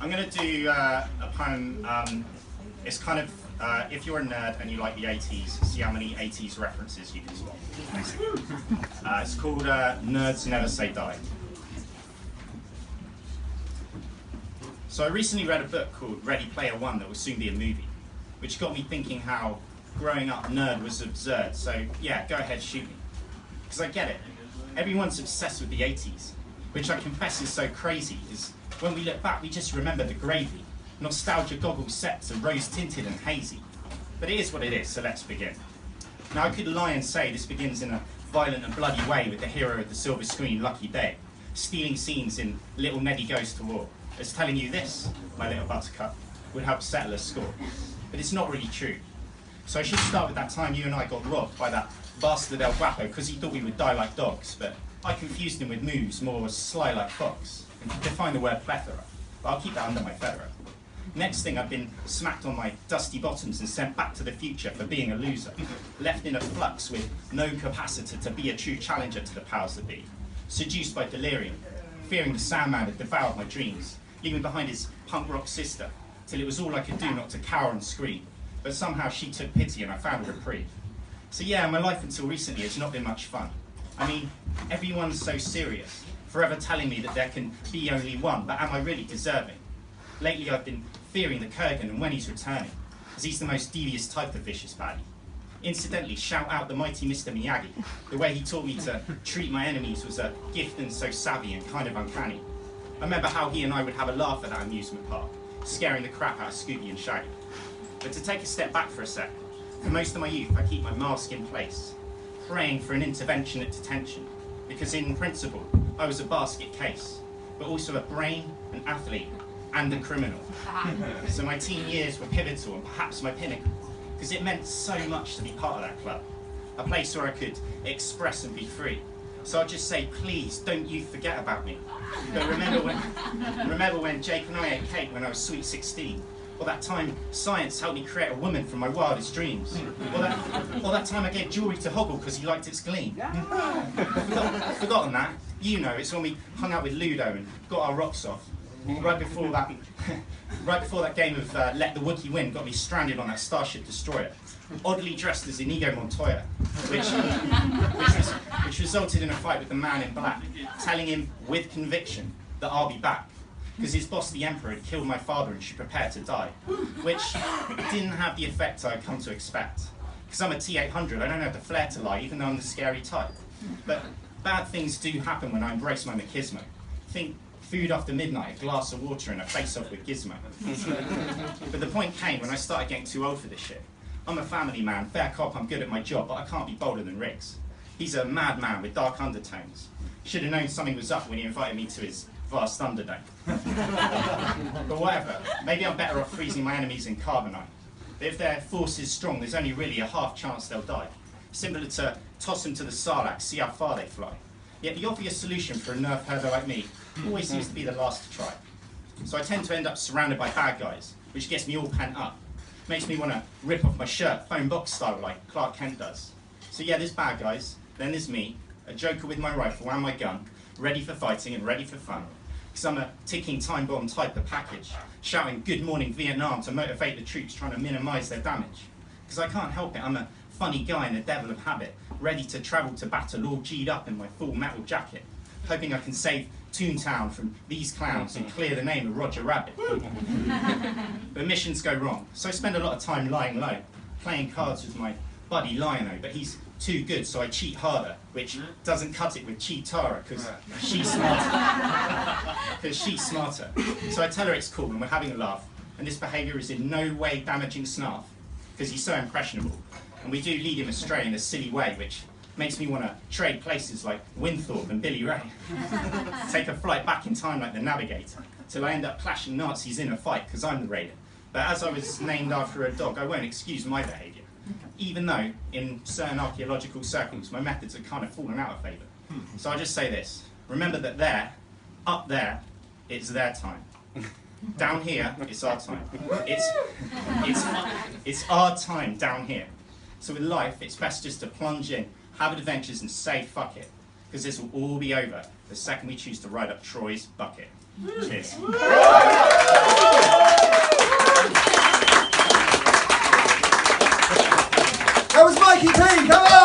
I'm going to do a poem. It's kind of, if you're a nerd and you like the 80s, see how many 80s references you can spot. It's called Nerds Never Say Die. So I recently read a book called Ready Player One that will soon be a movie, which got me thinking how growing up nerd was absurd. So yeah, go ahead, shoot me. Because I get it. Everyone's obsessed with the 80s, which I confess is so crazy, is when we look back, we just remember the gravy. Nostalgia goggles sets are rose-tinted and hazy. But it is what it is, so let's begin. Now I could lie and say this begins in a violent and bloody way with the hero of the silver screen, Lucky Day, stealing scenes in Little Neddy Goes to War, as telling you this, my little buttercup, would help settle a score. But it's not really true. So I should start with that time you and I got robbed by that bastard El Guapo because he thought we would die like dogs, but I confused him with moves more sly like fox, and to define the word plethora, but I'll keep that under my feather. Next thing, I've been smacked on my dusty bottoms and sent back to the future for being a loser, left in a flux with no capacity to be a true challenger to the powers that be, seduced by delirium, fearing the Sandman had devoured my dreams, leaving behind his punk rock sister, till it was all I could do not to cower and scream, but somehow she took pity and I found a reprieve. So yeah, my life until recently has not been much fun. I mean, everyone's so serious, forever telling me that there can be only one, but am I really deserving? Lately I've been fearing the Kurgan and when he's returning, as he's the most devious type of vicious baddie. Incidentally, shout out the mighty Mr. Miyagi. The way he taught me to treat my enemies was a gift and so savvy and kind of uncanny. I remember how he and I would have a laugh at that amusement park, scaring the crap out of Scooby and Shaggy. But to take a step back for a sec, for most of my youth I keep my mask in place, praying for an intervention at detention, because in principle I was a basket case, but also a brain, an athlete, and a criminal. So my teen years were pivotal and perhaps my pinnacle, because it meant so much to be part of that club, a place where I could express and be free. So I'll just say, please, don't you forget about me. But remember when Jake and I ate cake when I was sweet 16, or that time science helped me create a woman from my wildest dreams, or that time I gave jewellery to Hoggle because he liked its gleam. Forgotten that? You know, it's when we hung out with Ludo and got our rocks off. Right before that game of Let the Wookiee Win got me stranded on that Starship Destroyer, oddly dressed as Inigo Montoya, which resulted in a fight with the Man in Black, telling him with conviction that I'll be back, because his boss, the Emperor, had killed my father and should prepare to die, which didn't have the effect I had come to expect. Because I'm a T-800, I don't have the flair to lie, even though I'm the scary type. But bad things do happen when I embrace my machismo. Think food after midnight, a glass of water, and a face-off with Gizmo. But the point came when I started getting too old for this shit. I'm a family man, fair cop, I'm good at my job, but I can't be bolder than Riggs. He's a madman with dark undertones. Should have known something was up when he invited me to his vast Thunderdome. But whatever, maybe I'm better off freezing my enemies in carbonite. But if their force is strong, there's only really a half chance they'll die. Similar to toss them to the Sarlacc, see how far they fly. Yet the obvious solution for a nerf herder like me always seems to be the last to try. So I tend to end up surrounded by bad guys, which gets me all pent up. Makes me want to rip off my shirt, phone box style, like Clark Kent does. So yeah, there's bad guys, then there's me, a joker with my rifle and my gun, ready for fighting and ready for fun. Because I'm a ticking time bomb type of package, shouting good morning Vietnam to motivate the troops trying to minimise their damage. Because I can't help it, I'm a funny guy in a devil of habit, ready to travel to battle all G'd up in my full metal jacket, hoping I can save Toontown from these clowns and clear the name of Roger Rabbit. But missions go wrong, so I spend a lot of time lying low, playing cards with my buddy Lion-O, but he's too good, so I cheat harder, which doesn't cut it with Cheetara, because she's smarter. So I tell her it's cool and we're having a laugh, and this behaviour is in no way damaging Snarf, because he's so impressionable. And we do lead him astray in a silly way, which makes me want to trade places like Winthorpe and Billy Ray. Take a flight back in time like the Navigator, till I end up clashing Nazis in a fight because I'm the raider. But as I was named after a dog, I won't excuse my behaviour, even though in certain archaeological circles my methods have kind of fallen out of favour. So I'll just say this, remember that there, up there, it's their time. Down here, it's our time. It's our time down here. So with life, it's best just to plunge in, have adventures and say fuck it. Because this will all be over the second we choose to ride up Troy's bucket. Cheers. Mikey P, come on!